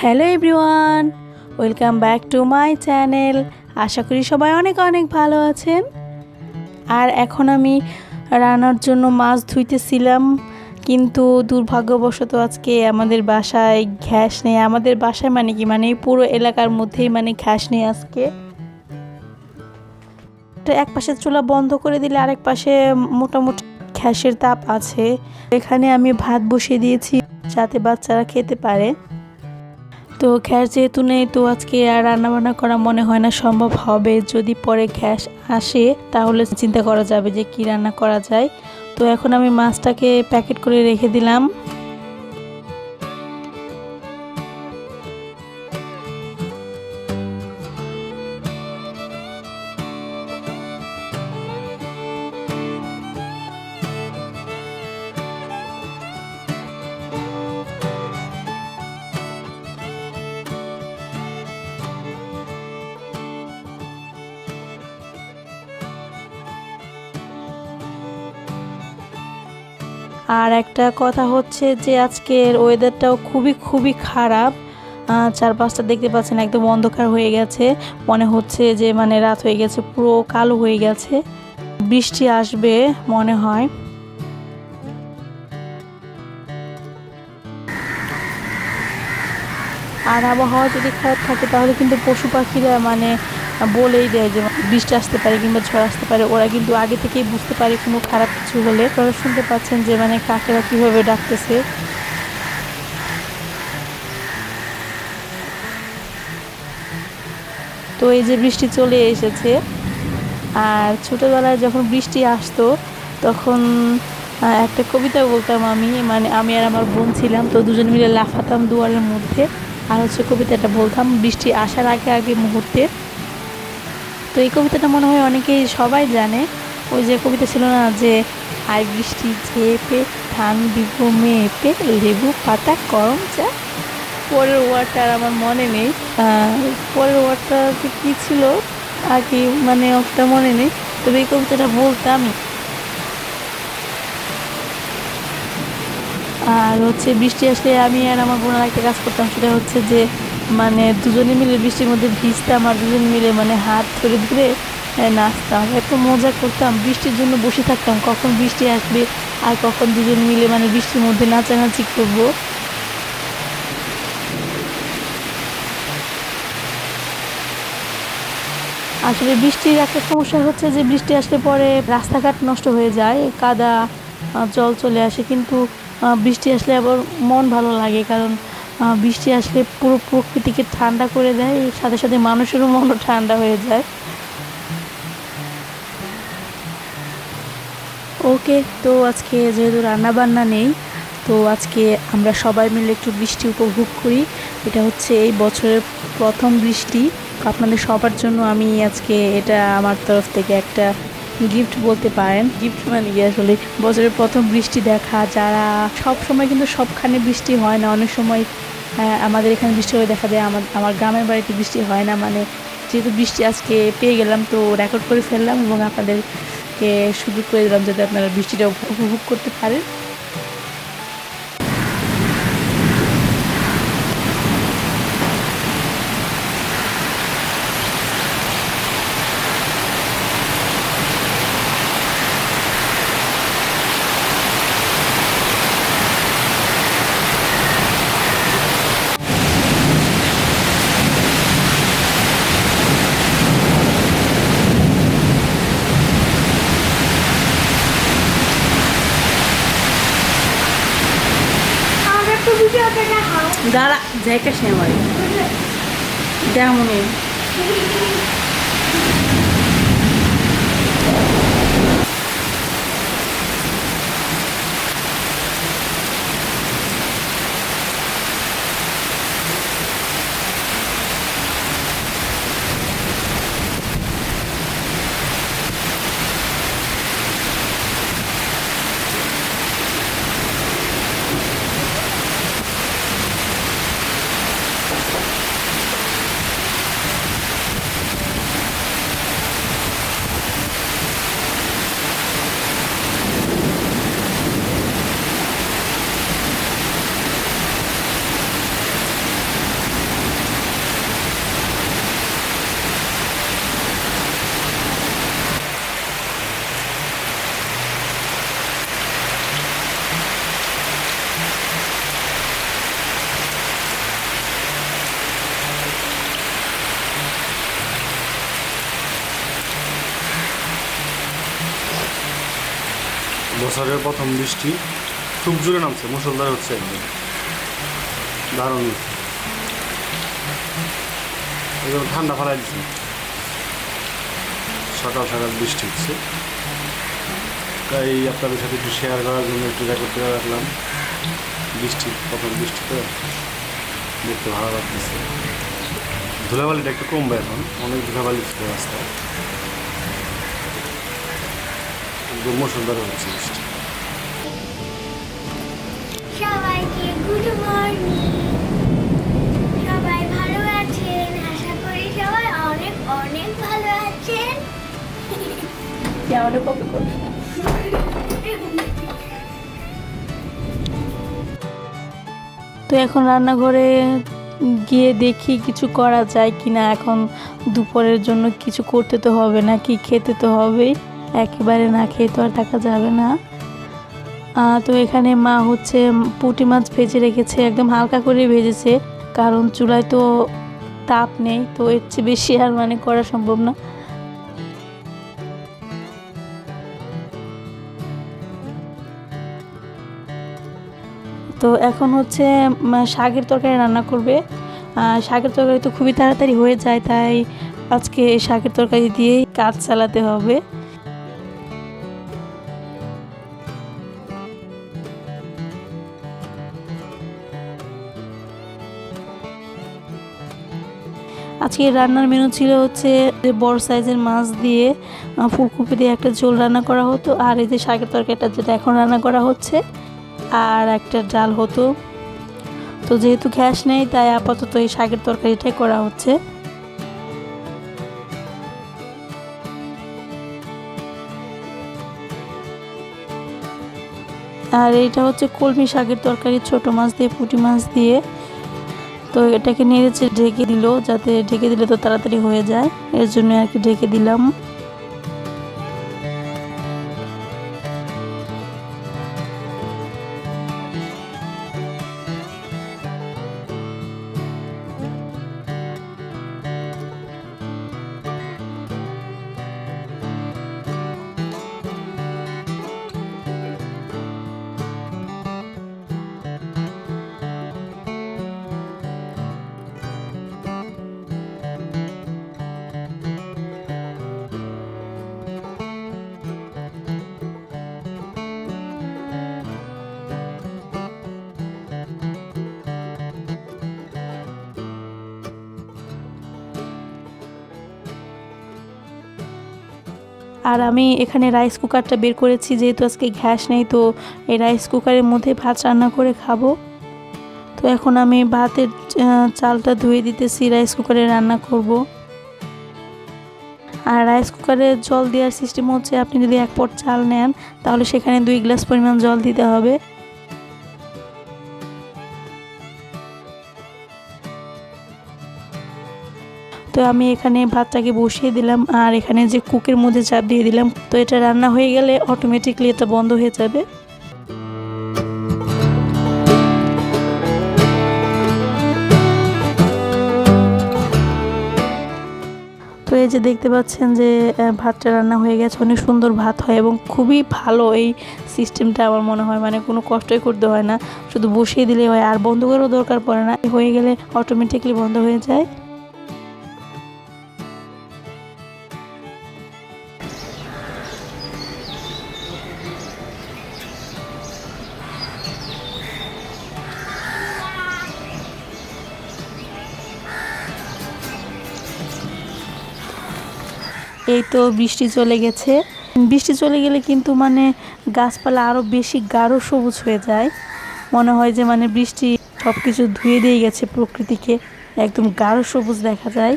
Hello everyone, welcome back to my channel. আশা করি সবাই অনেক অনেক ভালো আছেন। আর এখন আমি রান্নার জন্য মাছ ধুইতেছিলাম, কিন্তু দুর্ভাগ্যবশত আজকে আমাদের বাসায় গ্যাস নেই। আমাদের বাসায় মানে কি, মানে পুরো এলাকার মধ্যেই মানে গ্যাস নেই আজকে। এক পাশে চুলা বন্ধ করে দিলে আরেক পাশে মোটামুটি গ্যাসের তাপ আছে। এখানে আমি ভাত বসিয়ে দিয়েছি যাতে বাচ্চারা খেতে পারে। তো গ্যাস যেহেতু নেই, তো আজকে আর রান্নাবান্না করা মনে হয় না সম্ভব হবে। যদি পরে গ্যাস আসে তাহলে চিন্তা করা যাবে যে কি রান্না করা যায়। তো এখন আমি মাছটাকে প্যাকেট করে রেখে দিলাম। আর একটা কথা হচ্ছে যে আজকের ওয়েদারটাও খুবই খারাপ। চারপাশটা দেখতে পাচ্ছেন একদম অন্ধকার হয়ে গেছে, মনে হচ্ছে যে মানে রাত হয়ে গেছে, পুরো কালো হয়ে গেছে। বৃষ্টি আসবে মনে হয়। আর আবহাওয়া যদি খারাপ থাকে তাহলে কিন্তু পশু পাখিরা মানে বলেই দেয় যে বৃষ্টি আসতে পারে কিংবা ঝড় আসতে পারে। ওরা কিন্তু আগে থেকেই বুঝতে পারে কোনো খারাপ কিছু হলে। আপনারা শুনতে পাচ্ছেন যে মানে কাকেরা কিভাবে ডাকতেছে। তো এই যে বৃষ্টি চলে এসেছে। আর ছোটবেলায় যখন বৃষ্টি আসতো তখন একটা কবিতা বলতাম আমি, মানে আমি আর আমার বোন ছিলাম, তো দুজন মিলে লাফাতাম দুয়ারের মধ্যে আর হচ্ছে কবিতাটা বলতাম বৃষ্টি আসার আগে আগে মুহূর্তে। তো এই কবিতাটা মনে হয় অনেকেই সবাই জানে। ওই যে কবিতা ছিল না যে আই বৃষ্টি ঝেপে ধান দিব মেপে লেবু পাতা করম চা। পরের ওয়ার্ডটা আর আমার মনে নেই। পরের ওয়ার্ডটা কী ছিল আর কি, মানে অতটা মনে নেই, তবে এই কবিতাটা বলতামই। আর হচ্ছে বৃষ্টি আসলে আমি আর আমার বোনের একটা কাজ করতাম, সেটা হচ্ছে যে মানে দুজনে মিলে বৃষ্টির মধ্যে ভিজতাম আর দুজন মিলে মানে হাত ধরে ধরে নাচতাম, এত মজা করতাম। বৃষ্টির জন্য বসে থাকতাম কখন বৃষ্টি আসবে আর কখন দুজন মিলে মানে বৃষ্টির মধ্যে নাচানাচি করবো। আসলে বৃষ্টির একটা সমস্যা হচ্ছে যে বৃষ্টি আসলে পরে রাস্তাঘাট নষ্ট হয়ে যায়, কাদা জল চলে আসে। কিন্তু বৃষ্টি আসলে আবার মন ভালো লাগে, কারণ বৃষ্টি আসলে পুরো প্রকৃতিকে ঠান্ডা করে দেয়, সাথে সাথে মানুষেরও মনও ঠান্ডা হয়ে যায়। ওকে, তো আজকে যেহেতু রান্না বান্না নেই, তো আজকে আমরা সবাই মিলে একটু বৃষ্টি উপভোগ করি। এটা হচ্ছে এই বছরের প্রথম বৃষ্টি। আপনাদের সবার জন্য আমি আজকে এটা আমার তরফ থেকে একটা গিফট বলতে পারেন। গিফট মানে কি, আসলে বছরের প্রথম বৃষ্টি দেখা। যারা সব সময় কিন্তু সবখানে বৃষ্টি হয় না, অনেক সময় আমাদের এখানে বৃষ্টি হয়ে দেখা যায়, আমার গ্রামের বাড়িতে বৃষ্টি হয় না। মানে যেহেতু বৃষ্টি আজকে পেয়ে গেলাম, তো রেকর্ড করে ফেললাম এবং আপনাদেরকে সুযোগ করে দিলাম যাতে আপনারা বৃষ্টিটা উপভোগ করতে পারেন। দাঁড়া যাইকাস নে আমার যেমন বছরের প্রথম বৃষ্টি খুব জোরে নামছে, মুষলধারে হচ্ছে, একদম দারুণ। একদম ঠান্ডা ফেলাই দিচ্ছে, সকাল সকাল বৃষ্টি হচ্ছে, তাই আপনাদের সাথে একটু শেয়ার করার জন্য একটু রেকর্ড করে রাখলাম। প্রথম বৃষ্টি তো দেখতে ভালো লাগতেছে। ধুলাবালিটা একটু কমবে, এখন অনেক ধুলাবালি ছিল রাস্তায়, একদম মুষলধারে হচ্ছে বৃষ্টি। সবাইকে গুড মর্নিং। সবাই ভালো আছেন? আশা করি সবাই অনেক অনেক ভালো আছেন। তো এখন রান্নাঘরে গিয়ে দেখি কিছু করা যায় কিনা। এখন দুপুরের জন্য কিছু করতে তো হবে না, কি খেতে তো হবেই, একেবারে না খেয়ে তো আর থাকা যাবে না। তো এখানে মা হচ্ছে পুঁটি মাছ ভেজে রেখেছে, একদম হালকা করে ভেজেছে, কারণ চুলায় তো তাপ নেই, তো এর চেয়ে বেশি আর মানে করা সম্ভব না। তো এখন হচ্ছে শাকের তরকারি রান্না করবে। শাকের তরকারি তো খুবই তাড়াতাড়ি হয়ে যায়, তাই আজকে শাকের তরকারি দিয়েই কাজ চালাতে হবে। আজকে রান্নার মেনু ছিল হচ্ছে বড় সাইজের মাছ দিয়ে ফুলকপি দিয়ে একটা ঝোল রান্না করা হতো, আর এই যে শাকের তরকারিটা যেটা এখন রান্না করা হচ্ছে, আর একটা ডাল হতো। তো যেহেতু গ্যাস নেই, তাই আপাতত এই শাকের তরকারিটাই করা হচ্ছে। আর এটা হচ্ছে কলমি শাকের তরকারি, ছোট মাছ দিয়ে, পুঁটি মাছ দিয়ে। তো এটাকে নেড়েচে ঢেকে দিল, যাতে ঢেকে দিলে তো তাড়াতাড়ি হয়ে যায়, এর জন্য আর কি ঢেকে দিলাম। আর আমি এখানে রাইস কুকারটা বের করেছি, যেহেতু আজকে গ্যাস নেই, তো এই রাইস কুকারের মধ্যে ভাত রান্না করে খাবো। তো এখন আমি ভাতের চালটা ধুয়ে দিতেছি, রাইস কুকারে রান্না করব। আর রাইস কুকারে জল দেওয়ার সিস্টেম হচ্ছে, আপনি যদি 1 পট চাল নেন, তাহলে সেখানে 2 গ্লাস পরিমাণ জল দিতে হবে। তো আমি এখানে ভাতটাকে বসিয়ে দিলাম, আর এখানে যে কুকের মধ্যে চাপ দিয়ে দিলাম। তো এটা রান্না হয়ে গেলে অটোমেটিকলি এটা বন্ধ হয়ে যাবে। তো এই যে দেখতে পাচ্ছেন যে ভাতটা রান্না হয়ে গেছে, অনেক সুন্দর ভাত হয় এবং খুবই ভালো এই সিস্টেমটা। আমার মনে হয় মানে কোনো কষ্টই করতে হয় না, শুধু বসিয়ে দিলে হয়, আর বন্ধ করারও দরকার পড়ে না, হয়ে গেলে অটোমেটিকলি বন্ধ হয়ে যায়। এই তো বৃষ্টি চলে গেছে। বৃষ্টি চলে গেলে কিন্তু মানে গাছপালা আরও বেশি গাঢ় সবুজ হয়ে যায়, মনে হয় যে মানে বৃষ্টি সব কিছু ধুয়ে দিয়ে গেছে প্রকৃতিকে, একদম গাঢ় সবুজ দেখা যায়।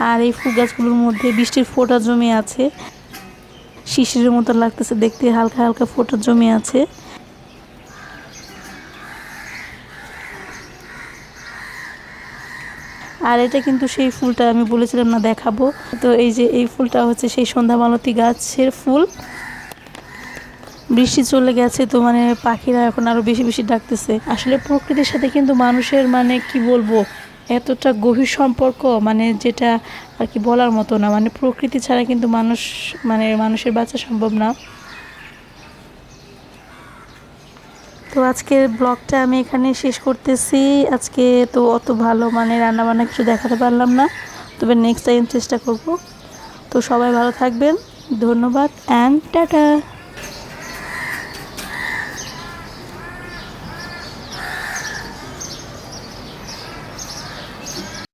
আর এই ফুল গাছগুলোর মধ্যে বৃষ্টির ফোঁটা জমে আছে, শিশিরের মতো লাগতেছে দেখতে, হালকা হালকা ফোঁটা জমে আছে। আর এটা কিন্তু সেই ফুলটা আমি বলেছিলাম না দেখাবো, তো এই যে এই ফুলটা হচ্ছে সেই সন্ধ্যা মালতী গাছের ফুল। বৃষ্টি চলে গেছে, তো মানে পাখিরা এখন আরো বেশি বেশি ডাকতেছে। আসলে প্রকৃতির সাথে কিন্তু মানুষের মানে কি বলবো, এতটা গভীর সম্পর্ক, মানে যেটা আর কি বলার মতো না। মানে প্রকৃতি ছাড়া কিন্তু মানুষের বাঁচা সম্ভব না। তো আজকের ব্লগটা আমি এখানে শেষ করতেছি। আজকে তো অত ভালো মানে রান্নাবান্না কিছু দেখাতে পারলাম না, তবে নেক্সট টাইম চেষ্টা করব। তো সবাই ভালো থাকবেন, ধন্যবাদ অ্যান্ড টাটা।